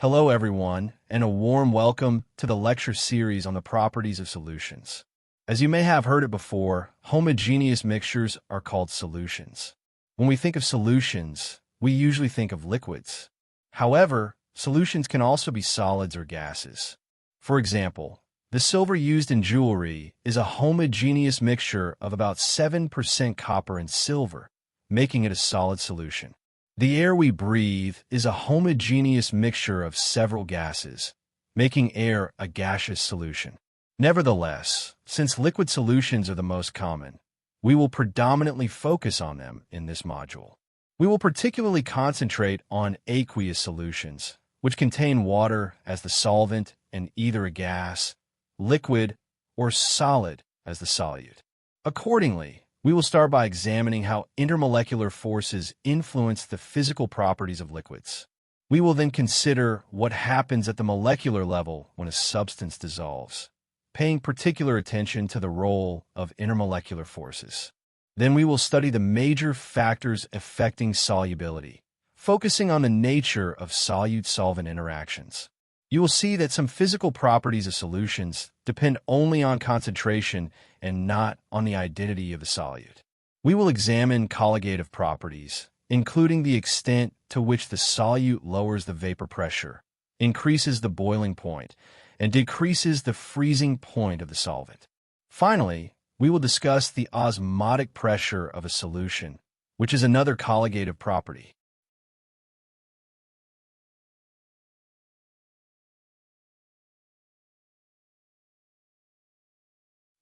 Hello, everyone, and a warm welcome to the lecture series on the properties of solutions. As you may have heard it before, homogeneous mixtures are called solutions. When we think of solutions, we usually think of liquids. However, solutions can also be solids or gases. For example, the silver used in jewelry is a homogeneous mixture of about 7% copper and silver, making it a solid solution. The air we breathe is a homogeneous mixture of several gases, making air a gaseous solution. Nevertheless, since liquid solutions are the most common, we will predominantly focus on them in this module. We will particularly concentrate on aqueous solutions, which contain water as the solvent and either a gas, liquid, or solid as the solute. Accordingly, we will start by examining how intermolecular forces influence the physical properties of liquids. We will then consider what happens at the molecular level when a substance dissolves, paying particular attention to the role of intermolecular forces. Then we will study the major factors affecting solubility, focusing on the nature of solute-solvent interactions. You will see that some physical properties of solutions depend only on concentration and not on the identity of the solute. We will examine colligative properties, including the extent to which the solute lowers the vapor pressure, increases the boiling point, and decreases the freezing point of the solvent. Finally, we will discuss the osmotic pressure of a solution, which is another colligative property.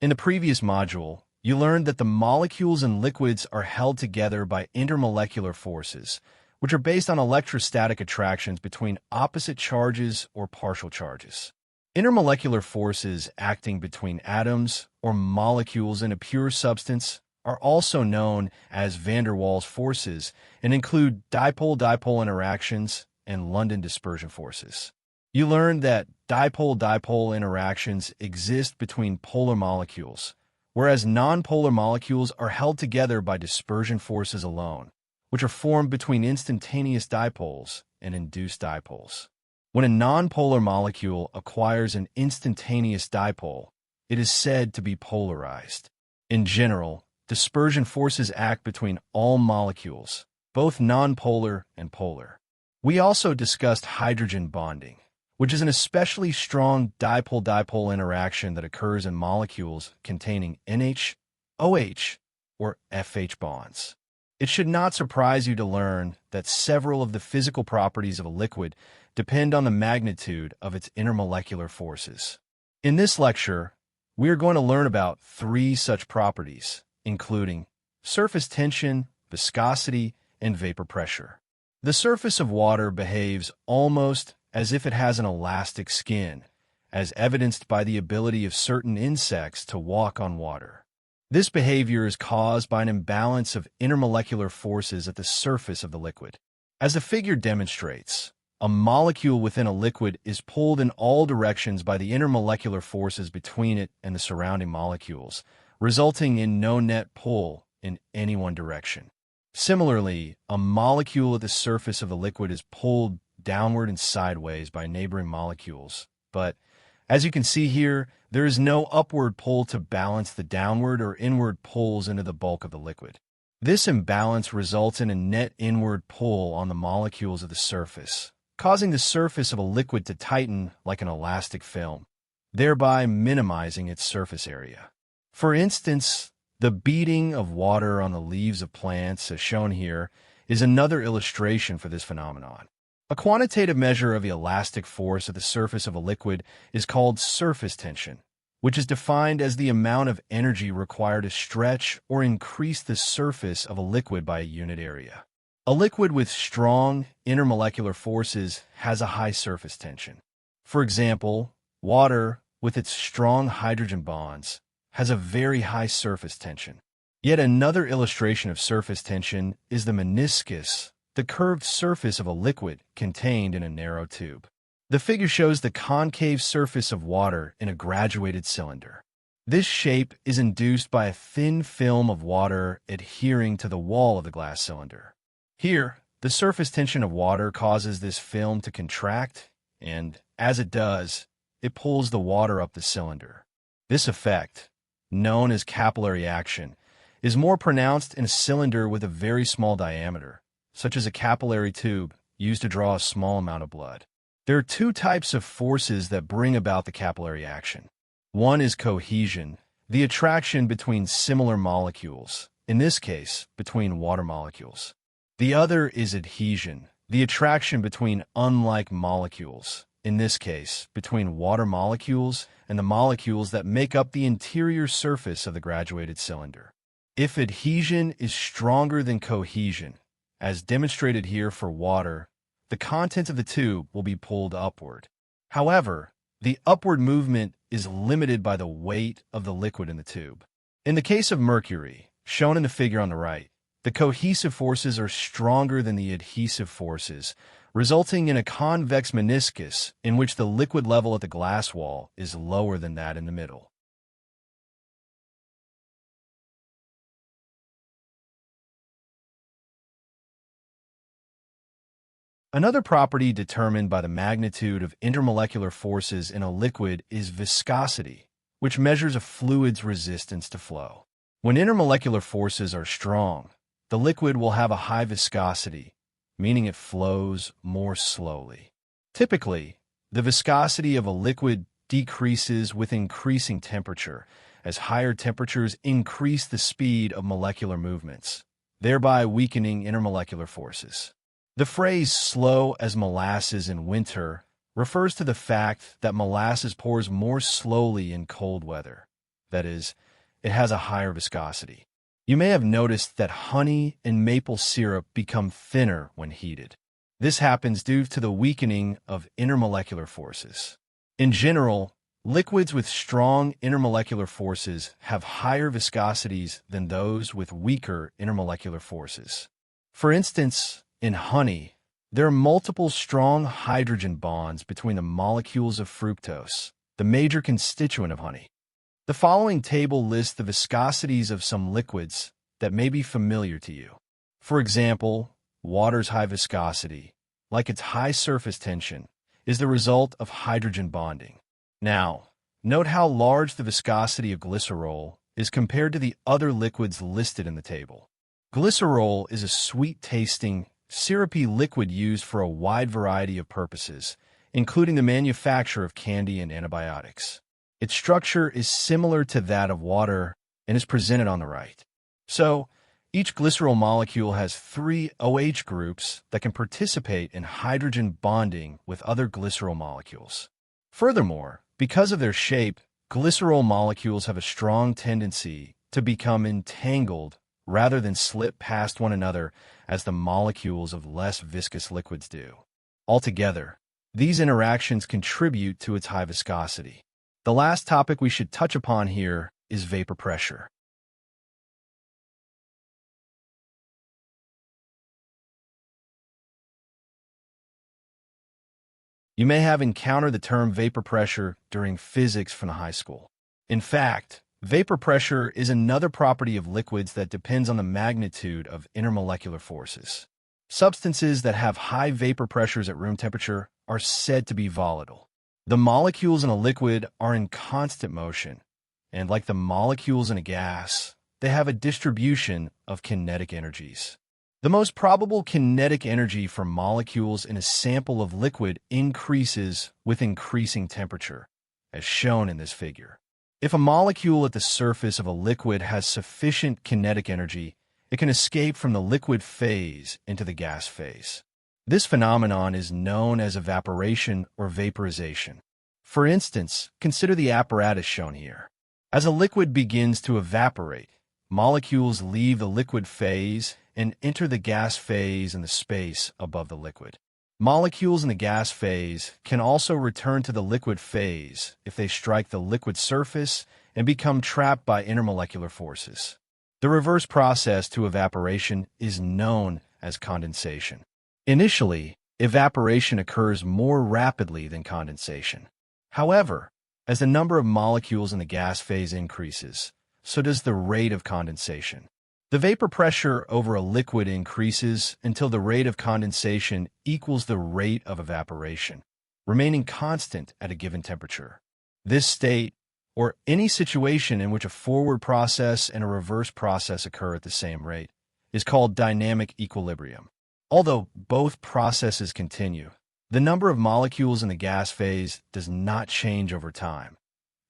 In the previous module, you learned that the molecules in liquids are held together by intermolecular forces, which are based on electrostatic attractions between opposite charges or partial charges. Intermolecular forces acting between atoms or molecules in a pure substance are also known as van der Waals forces and include dipole-dipole interactions and London dispersion forces. You learned that dipole-dipole interactions exist between polar molecules, whereas nonpolar molecules are held together by dispersion forces alone, which are formed between instantaneous dipoles and induced dipoles. When a nonpolar molecule acquires an instantaneous dipole, it is said to be polarized. In general, dispersion forces act between all molecules, both nonpolar and polar. We also discussed hydrogen bonding, which is an especially strong dipole-dipole interaction that occurs in molecules containing NH, OH, or FH bonds. It should not surprise you to learn that several of the physical properties of a liquid depend on the magnitude of its intermolecular forces. In this lecture, we are going to learn about 3 such properties, including surface tension, viscosity, and vapor pressure. The surface of water behaves almost as if it has an elastic skin, as evidenced by the ability of certain insects to walk on water. This behavior is caused by an imbalance of intermolecular forces at the surface of the liquid. As the figure demonstrates, a molecule within a liquid is pulled in all directions by the intermolecular forces between it and the surrounding molecules, resulting in no net pull in any one direction. Similarly, a molecule at the surface of a liquid is pulled downward and sideways by neighboring molecules, but as you can see here, there is no upward pull to balance the downward or inward pulls into the bulk of the liquid. This imbalance results in a net inward pull on the molecules of the surface, causing the surface of a liquid to tighten like an elastic film, thereby minimizing its surface area. For instance, the beating of water on the leaves of plants, as shown here, is another illustration for this phenomenon. A quantitative measure of the elastic force at the surface of a liquid is called surface tension, which is defined as the amount of energy required to stretch or increase the surface of a liquid by a unit area. A liquid with strong intermolecular forces has a high surface tension. For example, water, with its strong hydrogen bonds, has a very high surface tension. Yet another illustration of surface tension is the meniscus, the curved surface of a liquid contained in a narrow tube. The figure shows the concave surface of water in a graduated cylinder. This shape is induced by a thin film of water adhering to the wall of the glass cylinder. Here, the surface tension of water causes this film to contract and as it does, it pulls the water up the cylinder. This effect, known as capillary action, is more pronounced in a cylinder with a very small diameter, such as a capillary tube used to draw a small amount of blood. There are two types of forces that bring about the capillary action. One is cohesion, the attraction between similar molecules, in this case, between water molecules. The other is adhesion, the attraction between unlike molecules, in this case, between water molecules and the molecules that make up the interior surface of the graduated cylinder. If adhesion is stronger than cohesion, as demonstrated here for water, the content of the tube will be pulled upward. However, the upward movement is limited by the weight of the liquid in the tube. In the case of mercury, shown in the figure on the right, the cohesive forces are stronger than the adhesive forces, resulting in a convex meniscus in which the liquid level at the glass wall is lower than that in the middle. Another property determined by the magnitude of intermolecular forces in a liquid is viscosity, which measures a fluid's resistance to flow. When intermolecular forces are strong, the liquid will have a high viscosity, meaning it flows more slowly. Typically, the viscosity of a liquid decreases with increasing temperature, as higher temperatures increase the speed of molecular movements, thereby weakening intermolecular forces. The phrase slow as molasses in winter refers to the fact that molasses pours more slowly in cold weather. That is, it has a higher viscosity. You may have noticed that honey and maple syrup become thinner when heated. This happens due to the weakening of intermolecular forces. In general, liquids with strong intermolecular forces have higher viscosities than those with weaker intermolecular forces. For instance, in honey, there are multiple strong hydrogen bonds between the molecules of fructose, the major constituent of honey. The following table lists the viscosities of some liquids that may be familiar to you. For example, water's high viscosity, like its high surface tension, is the result of hydrogen bonding. Now, note how large the viscosity of glycerol is compared to the other liquids listed in the table. Glycerol is a sweet-tasting, syrupy liquid used for a wide variety of purposes, including the manufacture of candy and antibiotics. Its structure is similar to that of water and is presented on the right. So, each glycerol molecule has 3 OH groups that can participate in hydrogen bonding with other glycerol molecules. Furthermore, because of their shape, glycerol molecules have a strong tendency to become entangled rather than slip past one another as the molecules of less viscous liquids do. Altogether, these interactions contribute to its high viscosity. The last topic we should touch upon here is vapor pressure. You may have encountered the term vapor pressure during physics from high school. In fact, vapor pressure is another property of liquids that depends on the magnitude of intermolecular forces. Substances that have high vapor pressures at room temperature are said to be volatile. The molecules in a liquid are in constant motion, and like the molecules in a gas, they have a distribution of kinetic energies. The most probable kinetic energy for molecules in a sample of liquid increases with increasing temperature, as shown in this figure. If a molecule at the surface of a liquid has sufficient kinetic energy, it can escape from the liquid phase into the gas phase. This phenomenon is known as evaporation or vaporization. For instance, consider the apparatus shown here. As a liquid begins to evaporate, molecules leave the liquid phase and enter the gas phase in the space above the liquid. Molecules in the gas phase can also return to the liquid phase if they strike the liquid surface and become trapped by intermolecular forces. The reverse process to evaporation is known as condensation. Initially, evaporation occurs more rapidly than condensation. However, as the number of molecules in the gas phase increases, so does the rate of condensation. The vapor pressure over a liquid increases until the rate of condensation equals the rate of evaporation. remaining constant at a given temperature. This state, or any situation in which a forward process and a reverse process occur at the same rate, is called dynamic equilibrium. Although both processes continue, the number of molecules in the gas phase does not change over time,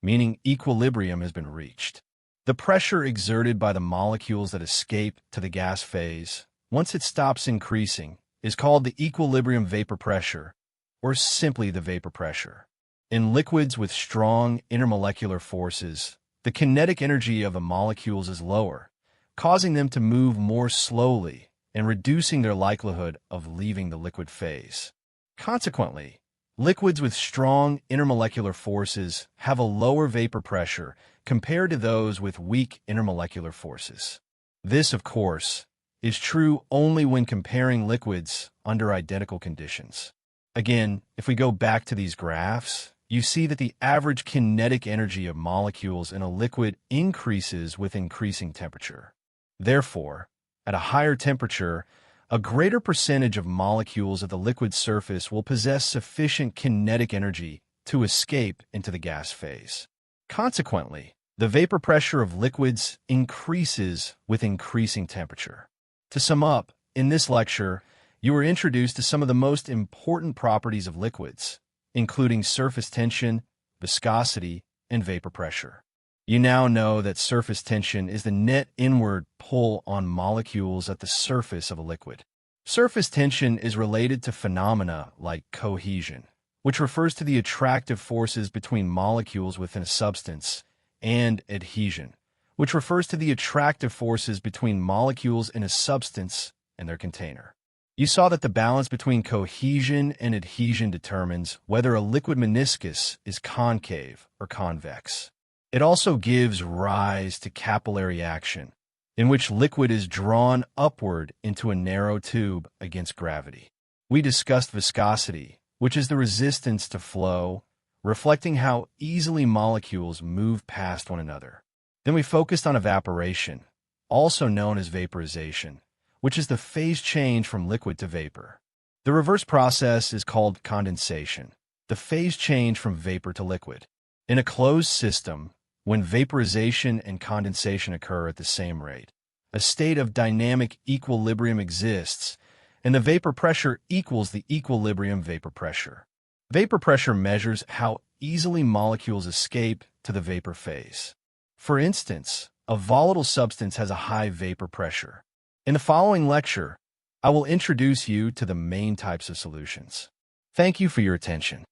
meaning equilibrium has been reached. The pressure exerted by the molecules that escape to the gas phase, once it stops increasing, is called the equilibrium vapor pressure, or simply the vapor pressure. In liquids with strong intermolecular forces, the kinetic energy of the molecules is lower, causing them to move more slowly and reducing their likelihood of leaving the liquid phase. Consequently, liquids with strong intermolecular forces have a lower vapor pressure compared to those with weak intermolecular forces. This, of course, is true only when comparing liquids under identical conditions. Again, if we go back to these graphs, you see that the average kinetic energy of molecules in a liquid increases with increasing temperature. Therefore, at a higher temperature, a greater percentage of molecules at the liquid surface will possess sufficient kinetic energy to escape into the gas phase. Consequently, the vapor pressure of liquids increases with increasing temperature. To sum up, in this lecture, you were introduced to some of the most important properties of liquids, including surface tension, viscosity, and vapor pressure. You now know that surface tension is the net inward pull on molecules at the surface of a liquid. Surface tension is related to phenomena like cohesion, which refers to the attractive forces between molecules within a substance, and adhesion, which refers to the attractive forces between molecules in a substance and their container. You saw that the balance between cohesion and adhesion determines whether a liquid meniscus is concave or convex. It also gives rise to capillary action, in which liquid is drawn upward into a narrow tube against gravity. We discussed viscosity, which is the resistance to flow, reflecting how easily molecules move past one another. Then we focused on evaporation, also known as vaporization, which is the phase change from liquid to vapor. The reverse process is called condensation, the phase change from vapor to liquid. In a closed system, when vaporization and condensation occur at the same rate, a state of dynamic equilibrium exists, and the vapor pressure equals the equilibrium vapor pressure. Vapor pressure measures how easily molecules escape to the vapor phase. For instance, a volatile substance has a high vapor pressure. In the following lecture, I will introduce you to the main types of solutions. Thank you for your attention.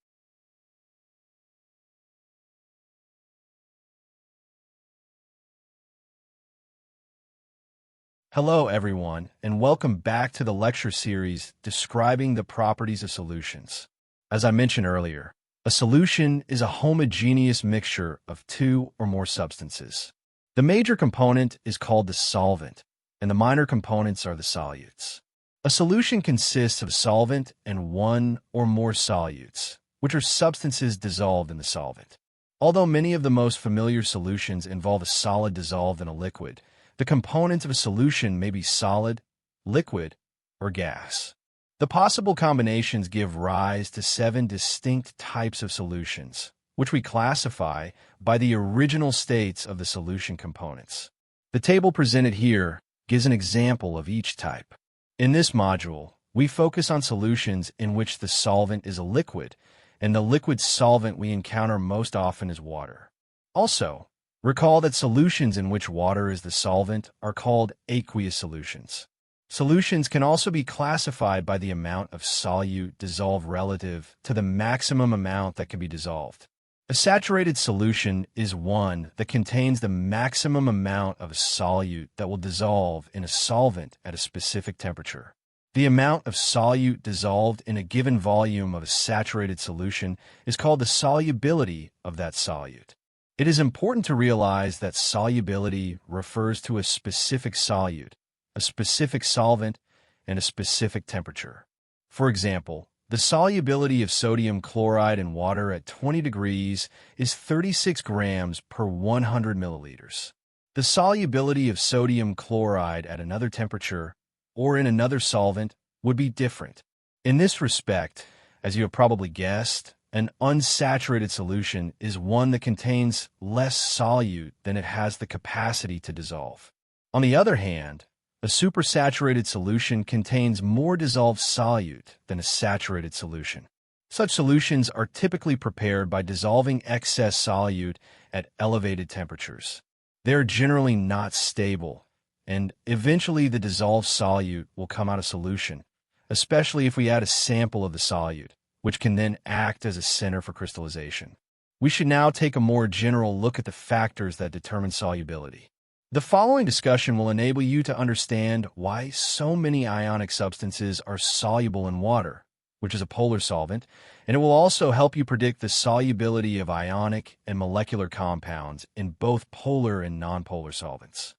Hello, everyone, and welcome back to the lecture series describing the properties of solutions. As I mentioned earlier, a solution is a homogeneous mixture of two or more substances. The major component is called the solvent, and the minor components are the solutes. A solution consists of solvent and one or more solutes, which are substances dissolved in the solvent. Although many of the most familiar solutions involve a solid dissolved in a liquid, the components of a solution may be solid, liquid, or gas. The possible combinations give rise to 7 distinct types of solutions, which we classify by the original states of the solution components. The table presented here gives an example of each type. In this module, we focus on solutions in which the solvent is a liquid, and the liquid solvent we encounter most often is water. Also, recall that solutions in which water is the solvent are called aqueous solutions. Solutions can also be classified by the amount of solute dissolved relative to the maximum amount that can be dissolved. A saturated solution is one that contains the maximum amount of solute that will dissolve in a solvent at a specific temperature. The amount of solute dissolved in a given volume of a saturated solution is called the solubility of that solute. It is important to realize that solubility refers to a specific solute, a specific solvent, and a specific temperature. For example, the solubility of sodium chloride in water at 20 degrees is 36 grams per 100 milliliters. The solubility of sodium chloride at another temperature or in another solvent would be different. In this respect, as you have probably guessed, An unsaturated solution is one that contains less solute than it has the capacity to dissolve. On the other hand, a supersaturated solution contains more dissolved solute than a saturated solution. Such solutions are typically prepared by dissolving excess solute at elevated temperatures. They are generally not stable, and eventually the dissolved solute will come out of solution, especially if we add a sample of the solute, which can then act as a center for crystallization. We should now take a more general look at the factors that determine solubility. The following discussion will enable you to understand why so many ionic substances are soluble in water, which is a polar solvent, and it will also help you predict the solubility of ionic and molecular compounds in both polar and nonpolar solvents.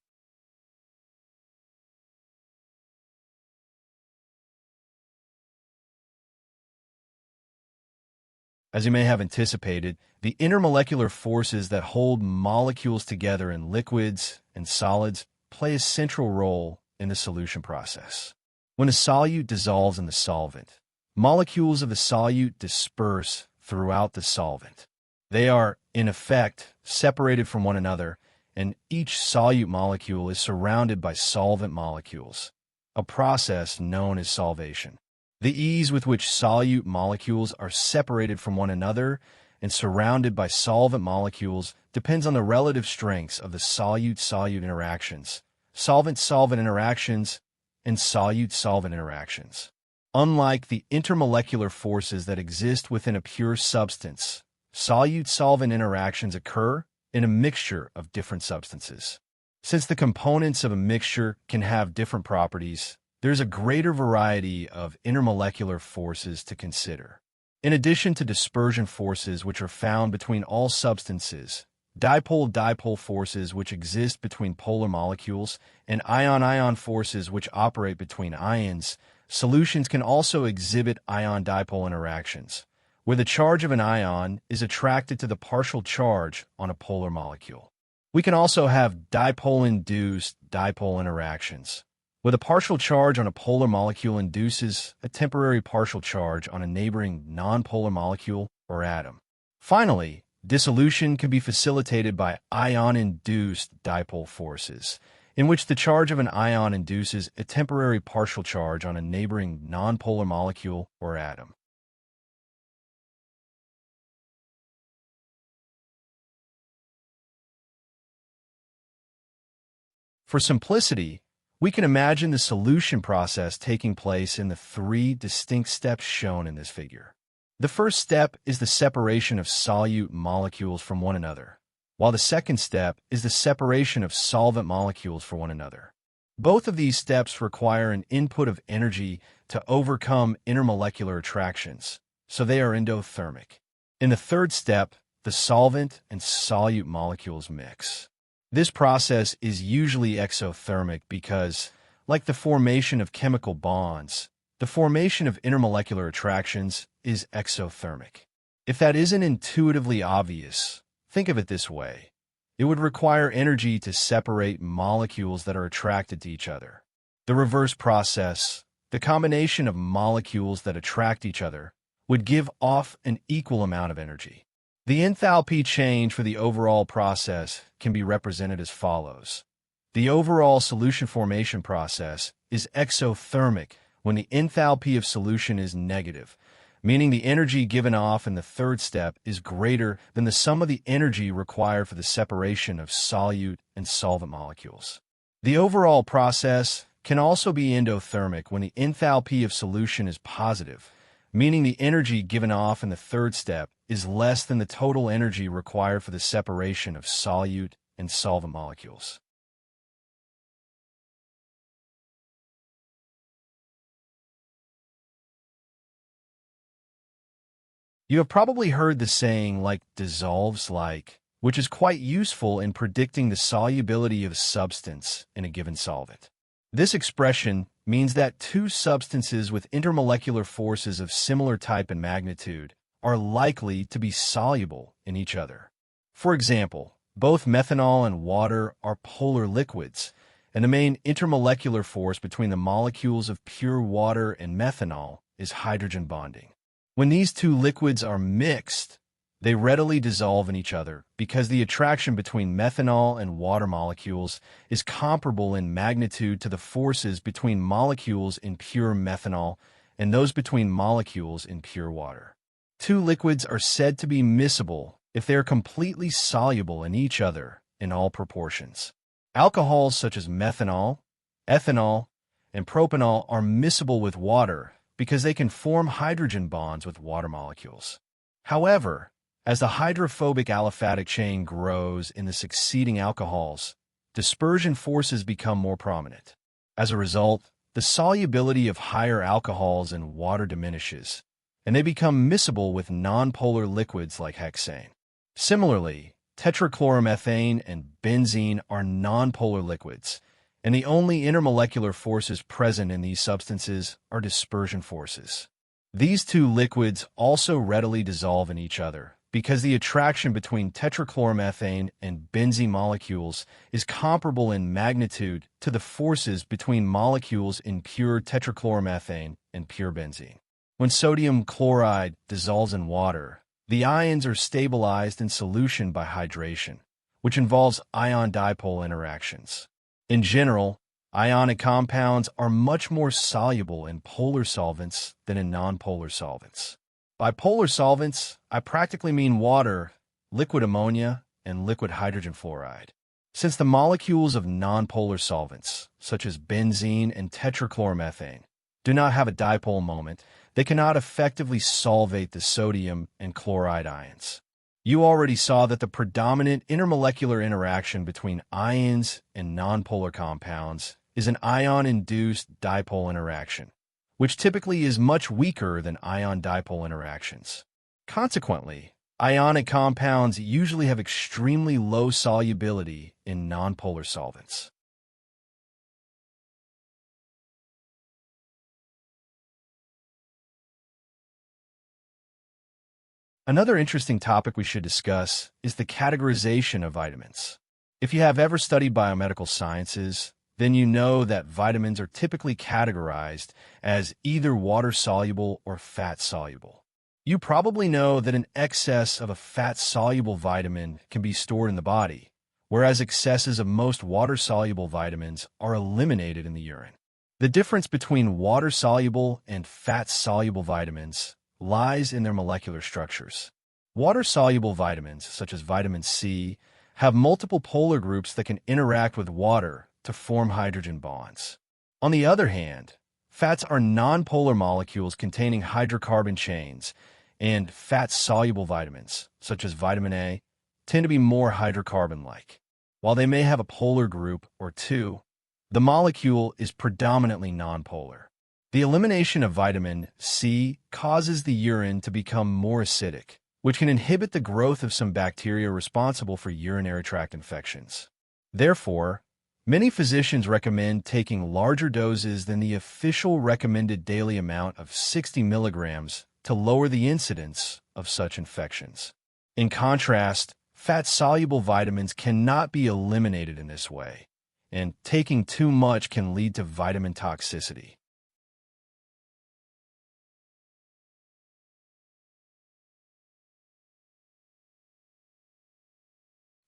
As you may have anticipated, the intermolecular forces that hold molecules together in liquids and solids play a central role in the solution process. When a solute dissolves in the solvent, molecules of the solute disperse throughout the solvent. They are, in effect, separated from one another, and each solute molecule is surrounded by solvent molecules, a process known as solvation. The ease with which solute molecules are separated from one another and surrounded by solvent molecules depends on the relative strengths of the solute-solute interactions, solvent-solvent interactions, and solute-solvent interactions. Unlike the intermolecular forces that exist within a pure substance, solute-solvent interactions occur in a mixture of different substances. Since the components of a mixture can have different properties, there's a greater variety of intermolecular forces to consider. In addition to dispersion forces which are found between all substances, dipole-dipole forces which exist between polar molecules, and ion-ion forces which operate between ions, solutions can also exhibit ion-dipole interactions, where the charge of an ion is attracted to the partial charge on a polar molecule. We can also have dipole-induced dipole interactions, where the partial charge on a polar molecule induces a temporary partial charge on a neighboring nonpolar molecule or atom. Finally, dissolution can be facilitated by ion-induced dipole forces, in which the charge of an ion induces a temporary partial charge on a neighboring nonpolar molecule or atom. For simplicity, we can imagine the solution process taking place in the three distinct steps shown in this figure. The first step is the separation of solute molecules from one another, while the second step is the separation of solvent molecules from one another. Both of these steps require an input of energy to overcome intermolecular attractions, so they are endothermic. In the third step, the solvent and solute molecules mix. This process is usually exothermic because, like the formation of chemical bonds, the formation of intermolecular attractions is exothermic. If that isn't intuitively obvious, think of it this way. It would require energy to separate molecules that are attracted to each other. The reverse process, the combination of molecules that attract each other, would give off an equal amount of energy. The enthalpy change for the overall process can be represented as follows. The overall solution formation process is exothermic when the enthalpy of solution is negative, meaning the energy given off in the third step is greater than the sum of the energy required for the separation of solute and solvent molecules. The overall process can also be endothermic when the enthalpy of solution is positive, meaning the energy given off in the third step is less than the total energy required for the separation of solute and solvent molecules. You have probably heard the saying like dissolves like, which is quite useful in predicting the solubility of a substance in a given solvent. This expression means that two substances with intermolecular forces of similar type and magnitude are likely to be soluble in each other. For example, both methanol and water are polar liquids, and the main intermolecular force between the molecules of pure water and methanol is hydrogen bonding. When these two liquids are mixed, they readily dissolve in each other because the attraction between methanol and water molecules is comparable in magnitude to the forces between molecules in pure methanol and those between molecules in pure water. Two liquids are said to be miscible if they are completely soluble in each other in all proportions. Alcohols such as methanol, ethanol, and propanol are miscible with water because they can form hydrogen bonds with water molecules. However, as the hydrophobic aliphatic chain grows in the succeeding alcohols, dispersion forces become more prominent. As a result, the solubility of higher alcohols in water diminishes, and they become miscible with nonpolar liquids like hexane. Similarly, tetrachloromethane and benzene are nonpolar liquids, and the only intermolecular forces present in these substances are dispersion forces. These two liquids also readily dissolve in each other because the attraction between tetrachloromethane and benzene molecules is comparable in magnitude to the forces between molecules in pure tetrachloromethane and pure benzene. When sodium chloride dissolves in water, the ions are stabilized in solution by hydration, which involves ion-dipole interactions. In general, ionic compounds are much more soluble in polar solvents than in nonpolar solvents. By polar solvents, I practically mean water, liquid ammonia, and liquid hydrogen fluoride. Since the molecules of nonpolar solvents, such as benzene and tetrachloromethane, do not have a dipole moment, they cannot effectively solvate the sodium and chloride ions. You already saw that the predominant intermolecular interaction between ions and nonpolar compounds is an ion-induced dipole interaction, which typically is much weaker than ion-dipole interactions. Consequently, ionic compounds usually have extremely low solubility in nonpolar solvents. Another interesting topic we should discuss is the categorization of vitamins. If you have ever studied biomedical sciences, then you know that vitamins are typically categorized as either water-soluble or fat-soluble. You probably know that an excess of a fat-soluble vitamin can be stored in the body, whereas excesses of most water-soluble vitamins are eliminated in the urine. The difference between water-soluble and fat-soluble vitamins lies in their molecular structures. Water-soluble vitamins, such as vitamin C, have multiple polar groups that can interact with water to form hydrogen bonds. On the other hand, fats are nonpolar molecules containing hydrocarbon chains, and fat-soluble vitamins, such as vitamin A, tend to be more hydrocarbon-like. While they may have a polar group or two, the molecule is predominantly nonpolar. The elimination of vitamin C causes the urine to become more acidic, which can inhibit the growth of some bacteria responsible for urinary tract infections. Therefore, many physicians recommend taking larger doses than the official recommended daily amount of 60 milligrams to lower the incidence of such infections. In contrast, fat-soluble vitamins cannot be eliminated in this way, and taking too much can lead to vitamin toxicity.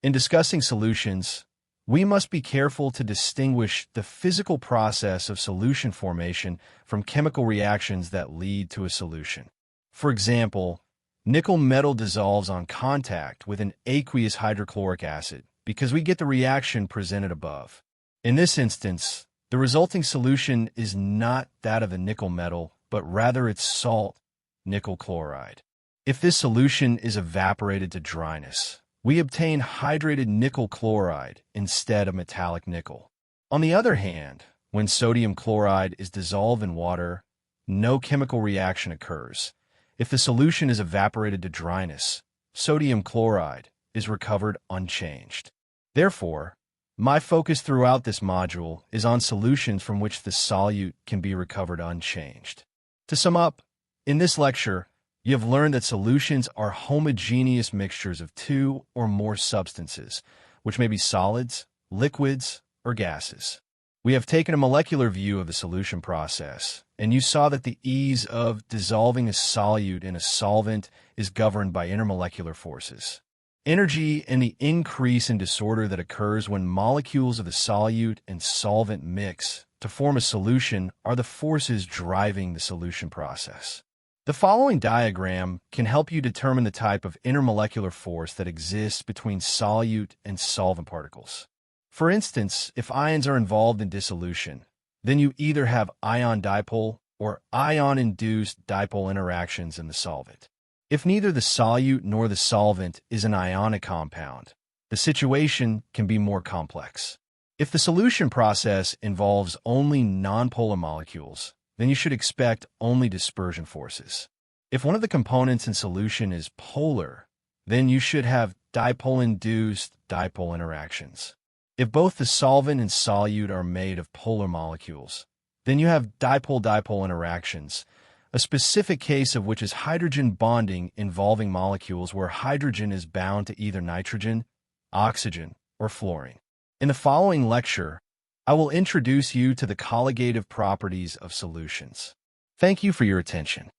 In discussing solutions, we must be careful to distinguish the physical process of solution formation from chemical reactions that lead to a solution. For example, nickel metal dissolves on contact with an aqueous hydrochloric acid because we get the reaction presented above. In this instance, the resulting solution is not that of the nickel metal, but rather its salt, nickel chloride. If this solution is evaporated to dryness, we obtain hydrated nickel chloride instead of metallic nickel. On the other hand, when sodium chloride is dissolved in water, no chemical reaction occurs. If the solution is evaporated to dryness, sodium chloride is recovered unchanged. Therefore, my focus throughout this module is on solutions from which the solute can be recovered unchanged. To sum up, in this lecture, you have learned that solutions are homogeneous mixtures of two or more substances, which may be solids, liquids, or gases. We have taken a molecular view of the solution process, and you saw that the ease of dissolving a solute in a solvent is governed by intermolecular forces. Energy and the increase in disorder that occurs when molecules of the solute and solvent mix to form a solution are the forces driving the solution process. The following diagram can help you determine the type of intermolecular force that exists between solute and solvent particles. For instance, if ions are involved in dissolution, then you either have ion-dipole or ion-induced dipole interactions in the solvent. If neither the solute nor the solvent is an ionic compound, the situation can be more complex. If the solution process involves only nonpolar molecules, then you should expect only dispersion forces. If one of the components in solution is polar, then you should have dipole-induced dipole interactions. If both the solvent and solute are made of polar molecules, then you have dipole-dipole interactions, a specific case of which is hydrogen bonding involving molecules where hydrogen is bound to either nitrogen, oxygen, or fluorine. In the following lecture, I will introduce you to the colligative properties of solutions. Thank you for your attention.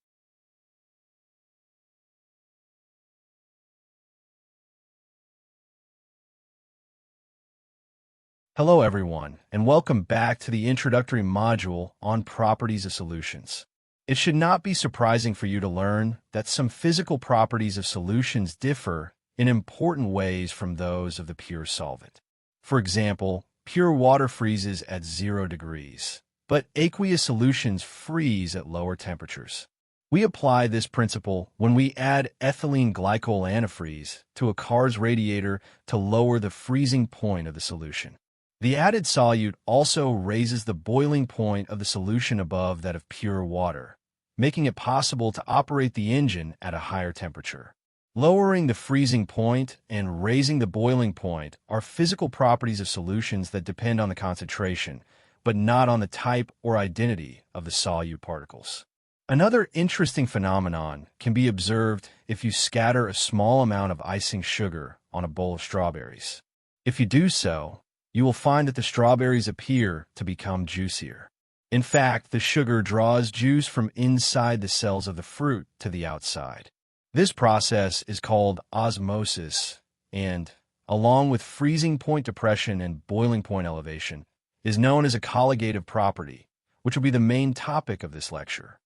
Hello everyone, and welcome back to the introductory module on properties of solutions. It should not be surprising for you to learn that some physical properties of solutions differ in important ways from those of the pure solvent. For example, pure water freezes at 0 degrees, but aqueous solutions freeze at lower temperatures. We apply this principle when we add ethylene glycol antifreeze to a car's radiator to lower the freezing point of the solution. The added solute also raises the boiling point of the solution above that of pure water, making it possible to operate the engine at a higher temperature. Lowering the freezing point and raising the boiling point are physical properties of solutions that depend on the concentration, but not on the type or identity of the solute particles. Another interesting phenomenon can be observed if you scatter a small amount of icing sugar on a bowl of strawberries. If you do so, you will find that the strawberries appear to become juicier. In fact, the sugar draws juice from inside the cells of the fruit to the outside. This process is called osmosis and, along with freezing point depression and boiling point elevation, is known as a colligative property, which will be the main topic of this lecture.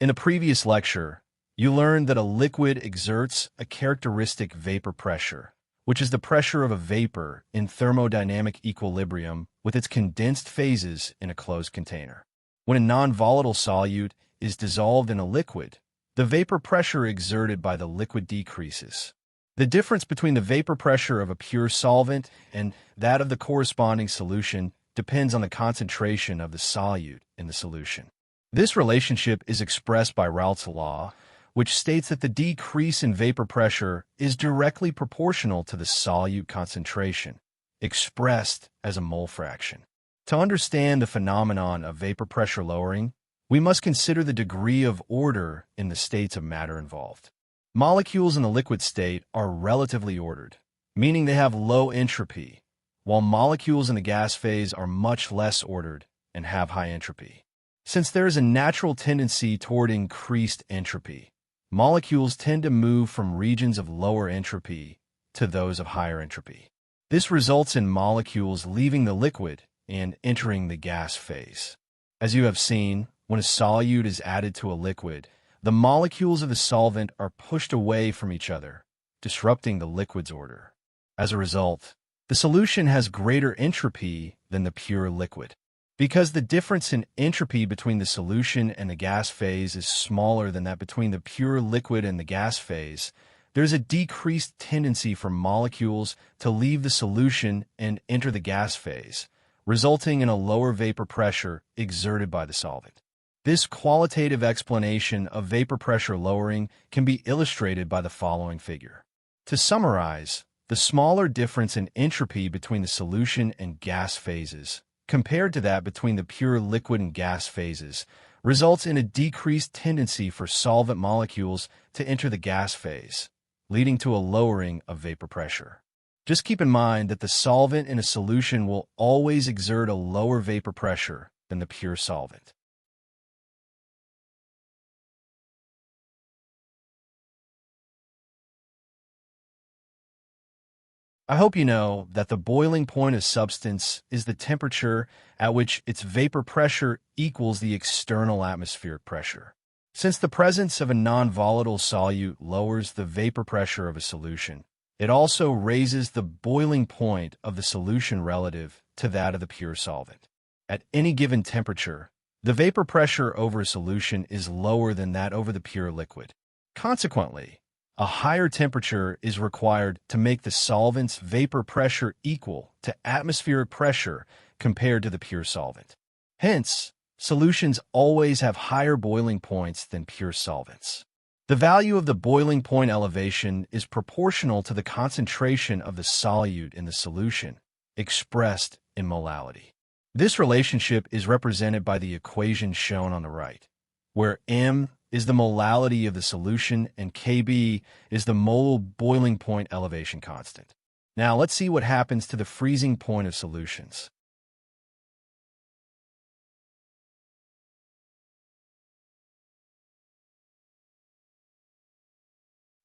In the previous lecture, you learned that a liquid exerts a characteristic vapor pressure, which is the pressure of a vapor in thermodynamic equilibrium with its condensed phases in a closed container. When a non-volatile solute is dissolved in a liquid, the vapor pressure exerted by the liquid decreases. The difference between the vapor pressure of a pure solvent and that of the corresponding solution depends on the concentration of the solute in the solution. This relationship is expressed by Raoult's law, which states that the decrease in vapor pressure is directly proportional to the solute concentration, expressed as a mole fraction. To understand the phenomenon of vapor pressure lowering, we must consider the degree of order in the states of matter involved. Molecules in the liquid state are relatively ordered, meaning they have low entropy, while molecules in the gas phase are much less ordered and have high entropy. Since there is a natural tendency toward increased entropy, molecules tend to move from regions of lower entropy to those of higher entropy. This results in molecules leaving the liquid and entering the gas phase. As you have seen, when a solute is added to a liquid, the molecules of the solvent are pushed away from each other, disrupting the liquid's order. As a result, the solution has greater entropy than the pure liquid. Because the difference in entropy between the solution and the gas phase is smaller than that between the pure liquid and the gas phase, there's a decreased tendency for molecules to leave the solution and enter the gas phase, resulting in a lower vapor pressure exerted by the solvent. This qualitative explanation of vapor pressure lowering can be illustrated by the following figure. To summarize, the smaller difference in entropy between the solution and gas phases, compared to that between the pure liquid and gas phases, results in a decreased tendency for solvent molecules to enter the gas phase, leading to a lowering of vapor pressure. Just keep in mind that the solvent in a solution will always exert a lower vapor pressure than the pure solvent. I hope you know that the boiling point of substance is the temperature at which its vapor pressure equals the external atmospheric pressure. Since the presence of a non-volatile solute lowers the vapor pressure of a solution, it also raises the boiling point of the solution relative to that of the pure solvent. At any given temperature, the vapor pressure over a solution is lower than that over the pure liquid. Consequently, a higher temperature is required to make the solvent's vapor pressure equal to atmospheric pressure compared to the pure solvent. Hence, solutions always have higher boiling points than pure solvents. The value of the boiling point elevation is proportional to the concentration of the solute in the solution, expressed in molality. This relationship is represented by the equation shown on the right, where m is the molality of the solution and Kb is the mole boiling point elevation constant. Now let's see what happens to the freezing point of solutions.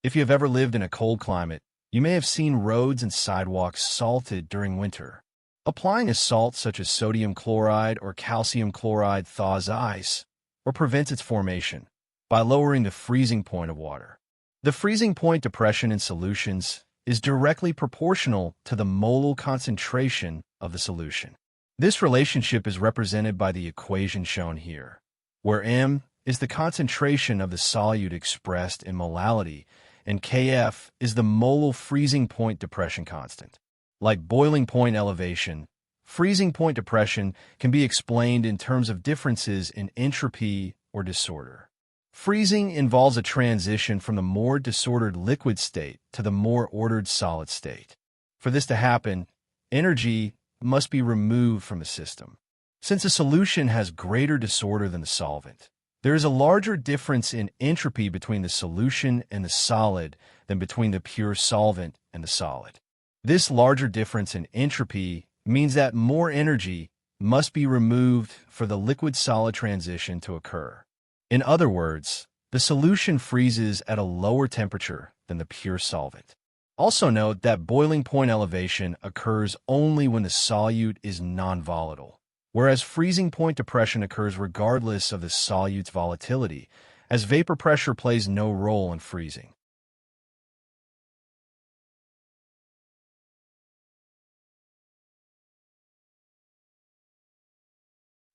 If you have ever lived in a cold climate, you may have seen roads and sidewalks salted during winter. Applying a salt such as sodium chloride or calcium chloride thaws ice or prevents its formation by lowering the freezing point of water. The freezing point depression in solutions is directly proportional to the molar concentration of the solution. This relationship is represented by the equation shown here, where m is the concentration of the solute expressed in molality and Kf is the molar freezing point depression constant. Like boiling point elevation, freezing point depression can be explained in terms of differences in entropy or disorder. Freezing involves a transition from the more disordered liquid state to the more ordered solid state. For this to happen, energy must be removed from the system. Since a solution has greater disorder than the solvent, there is a larger difference in entropy between the solution and the solid than between the pure solvent and the solid. This larger difference in entropy means that more energy must be removed for the liquid-solid transition to occur. In other words, the solution freezes at a lower temperature than the pure solvent. Also note that boiling point elevation occurs only when the solute is non-volatile, whereas freezing point depression occurs regardless of the solute's volatility, as vapor pressure plays no role in freezing.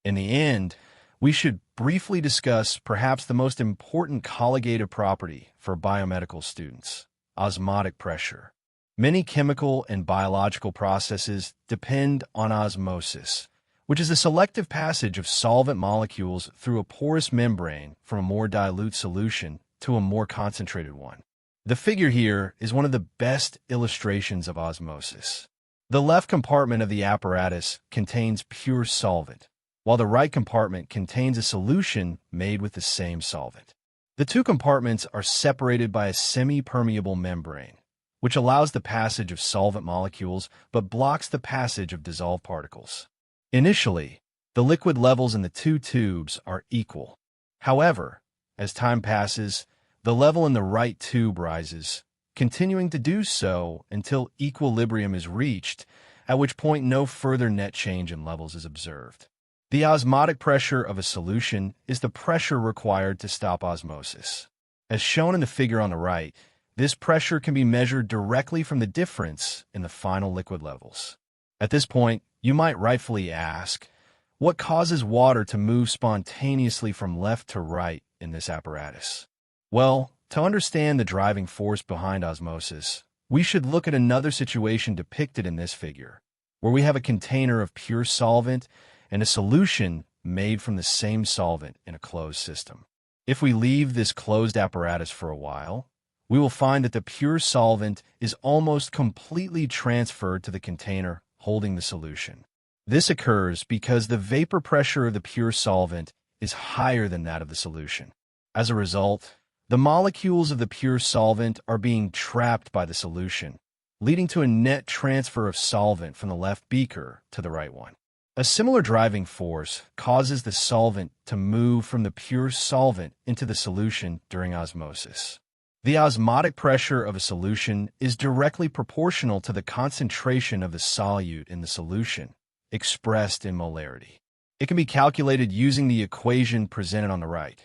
In the end, we should briefly discuss perhaps the most important colligative property for biomedical students, osmotic pressure. Many chemical and biological processes depend on osmosis, which is the selective passage of solvent molecules through a porous membrane from a more dilute solution to a more concentrated one. The figure here is one of the best illustrations of osmosis. The left compartment of the apparatus contains pure solvent, while the right compartment contains a solution made with the same solvent. The two compartments are separated by a semi-permeable membrane, which allows the passage of solvent molecules but blocks the passage of dissolved particles. Initially, the liquid levels in the two tubes are equal. However, as time passes, the level in the right tube rises, continuing to do so until equilibrium is reached, at which point no further net change in levels is observed. The osmotic pressure of a solution is the pressure required to stop osmosis. As shown in the figure on the right, this pressure can be measured directly from the difference in the final liquid levels. At this point, you might rightfully ask, what causes water to move spontaneously from left to right in this apparatus? Well, to understand the driving force behind osmosis, we should look at another situation depicted in this figure, where we have a container of pure solvent and a solution made from the same solvent in a closed system. If we leave this closed apparatus for a while, we will find that the pure solvent is almost completely transferred to the container holding the solution. This occurs because the vapor pressure of the pure solvent is higher than that of the solution. As a result, the molecules of the pure solvent are being trapped by the solution, leading to a net transfer of solvent from the left beaker to the right one. A similar driving force causes the solvent to move from the pure solvent into the solution during osmosis. The osmotic pressure of a solution is directly proportional to the concentration of the solute in the solution, expressed in molarity. It can be calculated using the equation presented on the right,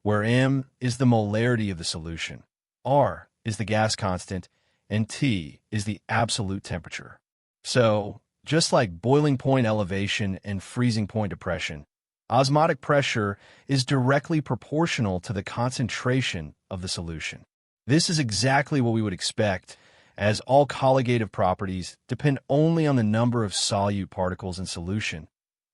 where m is the molarity of the solution, r is the gas constant, and T is the absolute temperature. So, just like boiling point elevation and freezing point depression, osmotic pressure is directly proportional to the concentration of the solution. This is exactly what we would expect, as all colligative properties depend only on the number of solute particles in solution,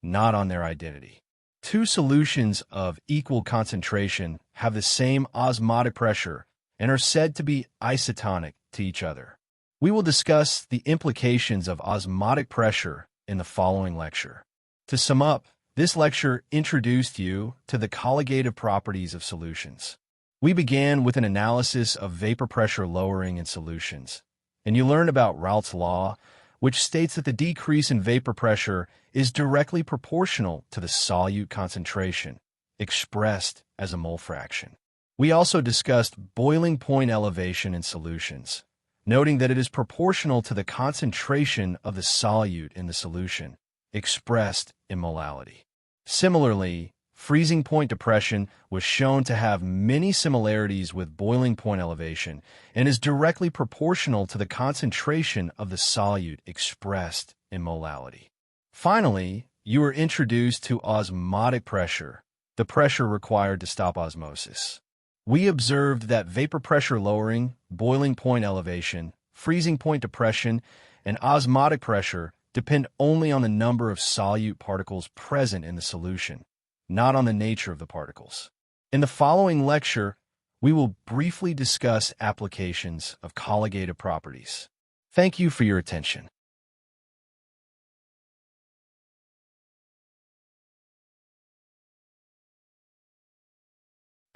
not on their identity. Two solutions of equal concentration have the same osmotic pressure and are said to be isotonic to each other. We will discuss the implications of osmotic pressure in the following lecture. To sum up, this lecture introduced you to the colligative properties of solutions. We began with an analysis of vapor pressure lowering in solutions, and you learned about Raoult's law, which states that the decrease in vapor pressure is directly proportional to the solute concentration, expressed as a mole fraction. We also discussed boiling point elevation in solutions, noting that it is proportional to the concentration of the solute in the solution, expressed in molality. Similarly, freezing point depression was shown to have many similarities with boiling point elevation and is directly proportional to the concentration of the solute expressed in molality. Finally, you were introduced to osmotic pressure, the pressure required to stop osmosis. We observed that vapor pressure lowering, boiling point elevation, freezing point depression, and osmotic pressure depend only on the number of solute particles present in the solution, not on the nature of the particles. In the following lecture, we will briefly discuss applications of colligative properties. Thank you for your attention.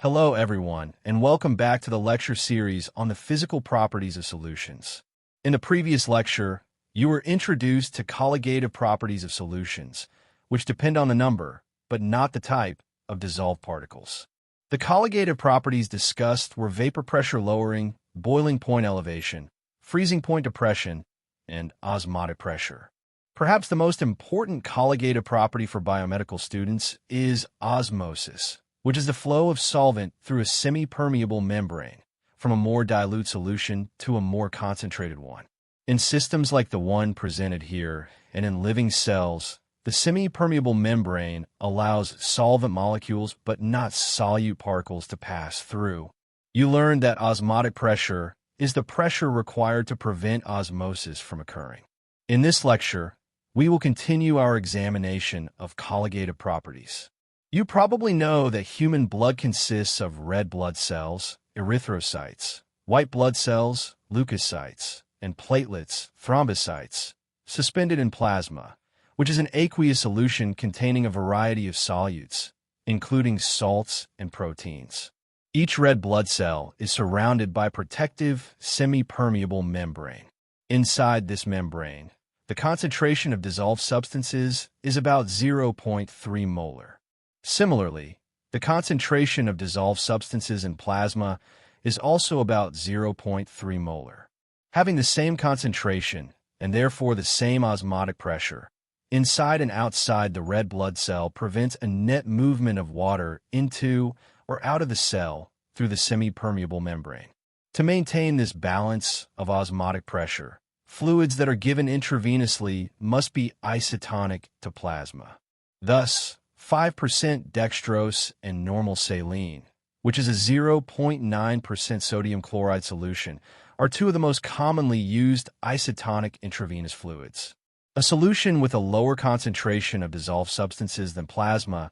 Hello, everyone, and welcome back to the lecture series on the physical properties of solutions. In the previous lecture, you were introduced to colligative properties of solutions, which depend on the number, but not the type, of dissolved particles. The colligative properties discussed were vapor pressure lowering, boiling point elevation, freezing point depression, and osmotic pressure. Perhaps the most important colligative property for biomedical students is osmosis, which is the flow of solvent through a semi-permeable membrane from a more dilute solution to a more concentrated one. In systems like the one presented here and in living cells, the semi-permeable membrane allows solvent molecules but not solute particles to pass through. You learned that osmotic pressure is the pressure required to prevent osmosis from occurring. In this lecture, we will continue our examination of colligative properties. You probably know that human blood consists of red blood cells, erythrocytes, white blood cells, leukocytes, and platelets, thrombocytes, suspended in plasma, which is an aqueous solution containing a variety of solutes, including salts and proteins. Each red blood cell is surrounded by a protective, semi-permeable membrane. Inside this membrane, the concentration of dissolved substances is about 0.3 molar. Similarly, the concentration of dissolved substances in plasma is also about 0.3 molar. Having the same concentration, and therefore the same osmotic pressure, inside and outside the red blood cell prevents a net movement of water into or out of the cell through the semi-permeable membrane. To maintain this balance of osmotic pressure, fluids that are given intravenously must be isotonic to plasma. Thus, 5% dextrose and normal saline, which is a 0.9% sodium chloride solution, are two of the most commonly used isotonic intravenous fluids. A solution with a lower concentration of dissolved substances than plasma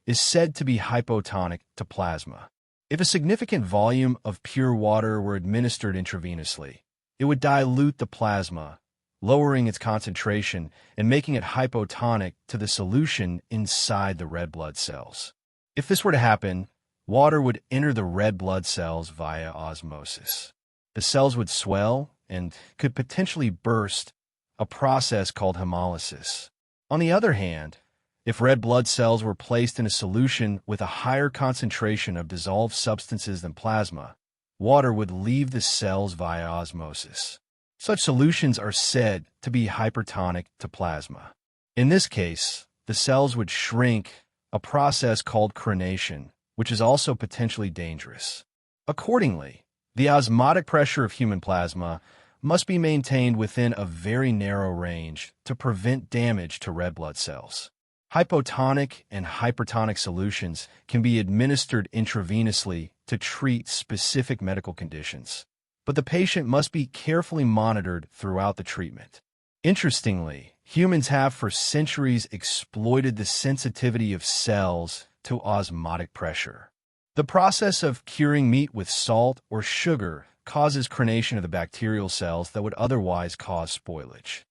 is said to be hypotonic to plasma. If a significant volume of pure water were administered intravenously, it would dilute the plasma, lowering its concentration and making it hypotonic to the solution inside the red blood cells. If this were to happen, water would enter the red blood cells via osmosis. The cells would swell and could potentially burst, a process called hemolysis. On the other hand, if red blood cells were placed in a solution with a higher concentration of dissolved substances than plasma, water would leave the cells via osmosis. Such solutions are said to be hypertonic to plasma. In this case, the cells would shrink, a process called crenation, which is also potentially dangerous. Accordingly, the osmotic pressure of human plasma must be maintained within a very narrow range to prevent damage to red blood cells. Hypotonic and hypertonic solutions can be administered intravenously to treat specific medical conditions, but the patient must be carefully monitored throughout the treatment. Interestingly, humans have for centuries exploited the sensitivity of cells to osmotic pressure. The process of curing meat with salt or sugar causes crenation of the bacterial cells that would otherwise cause spoilage.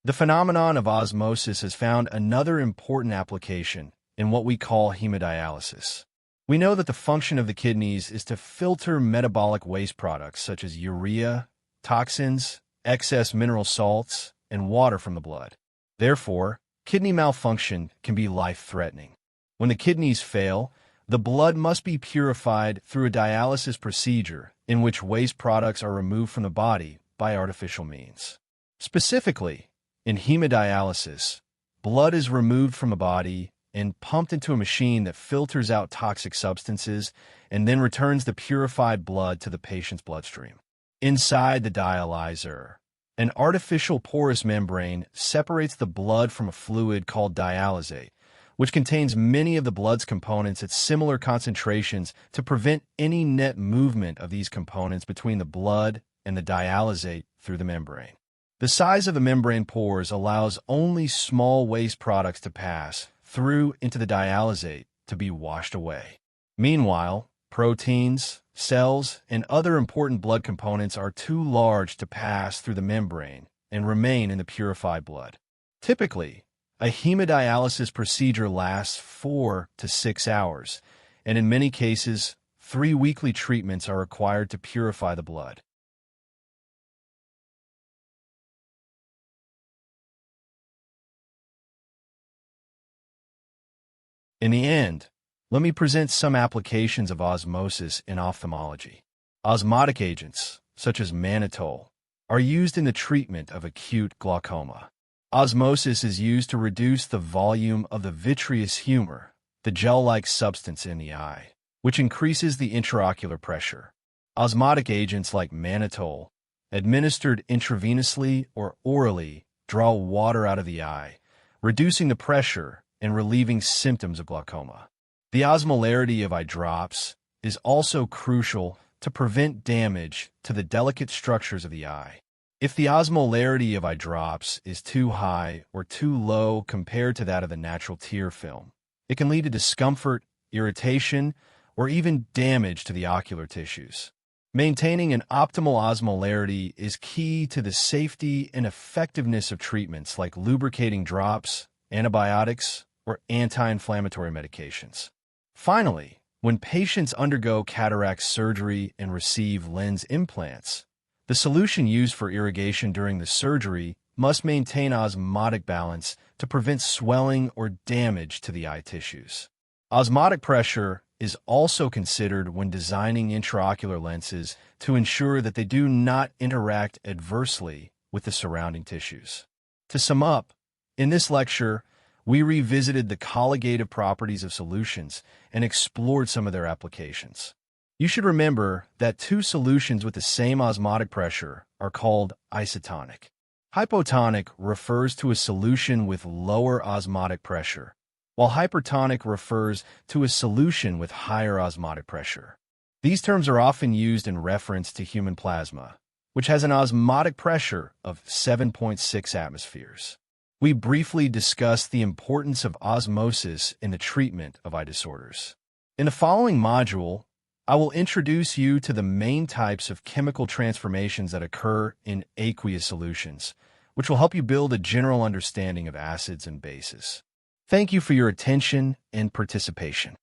The phenomenon of osmosis has found another important application in what we call hemodialysis. We know that the function of the kidneys is to filter metabolic waste products such as urea, toxins, excess mineral salts, and water from the blood. Therefore, kidney malfunction can be life-threatening. When the kidneys fail, the blood must be purified through a dialysis procedure in which waste products are removed from the body by artificial means. Specifically, in hemodialysis, blood is removed from the body and pumped into a machine that filters out toxic substances and then returns the purified blood to the patient's bloodstream. Inside the dialyzer, an artificial porous membrane separates the blood from a fluid called dialysate, which contains many of the blood's components at similar concentrations to prevent any net movement of these components between the blood and the dialysate through the membrane. The size of the membrane pores allows only small waste products to pass through into the dialysate to be washed away. Meanwhile, proteins, cells, and other important blood components are too large to pass through the membrane and remain in the purified blood. Typically, a hemodialysis procedure lasts 4 to 6 hours, and in many cases, 3 weekly treatments are required to purify the blood. In the end, let me present some applications of osmosis in ophthalmology. Osmotic agents, such as mannitol, are used in the treatment of acute glaucoma. Osmosis is used to reduce the volume of the vitreous humor, the gel-like substance in the eye, which increases the intraocular pressure. Osmotic agents like mannitol, administered intravenously or orally, draw water out of the eye, reducing the pressure and relieving symptoms of glaucoma. The osmolarity of eye drops is also crucial to prevent damage to the delicate structures of the eye. If the osmolarity of eye drops is too high or too low compared to that of the natural tear film, it can lead to discomfort, irritation, or even damage to the ocular tissues. Maintaining an optimal osmolarity is key to the safety and effectiveness of treatments like lubricating drops, antibiotics, or anti-inflammatory medications. Finally, when patients undergo cataract surgery and receive lens implants, the solution used for irrigation during the surgery must maintain osmotic balance to prevent swelling or damage to the eye tissues. Osmotic pressure is also considered when designing intraocular lenses to ensure that they do not interact adversely with the surrounding tissues. To sum up, in this lecture, we revisited the colligative properties of solutions and explored some of their applications. You should remember that 2 solutions with the same osmotic pressure are called isotonic. Hypotonic refers to a solution with lower osmotic pressure, while hypertonic refers to a solution with higher osmotic pressure. These terms are often used in reference to human plasma, which has an osmotic pressure of 7.6 atmospheres. We briefly discussed the importance of osmosis in the treatment of eye disorders. In the following module, I will introduce you to the main types of chemical transformations that occur in aqueous solutions, which will help you build a general understanding of acids and bases. Thank you for your attention and participation.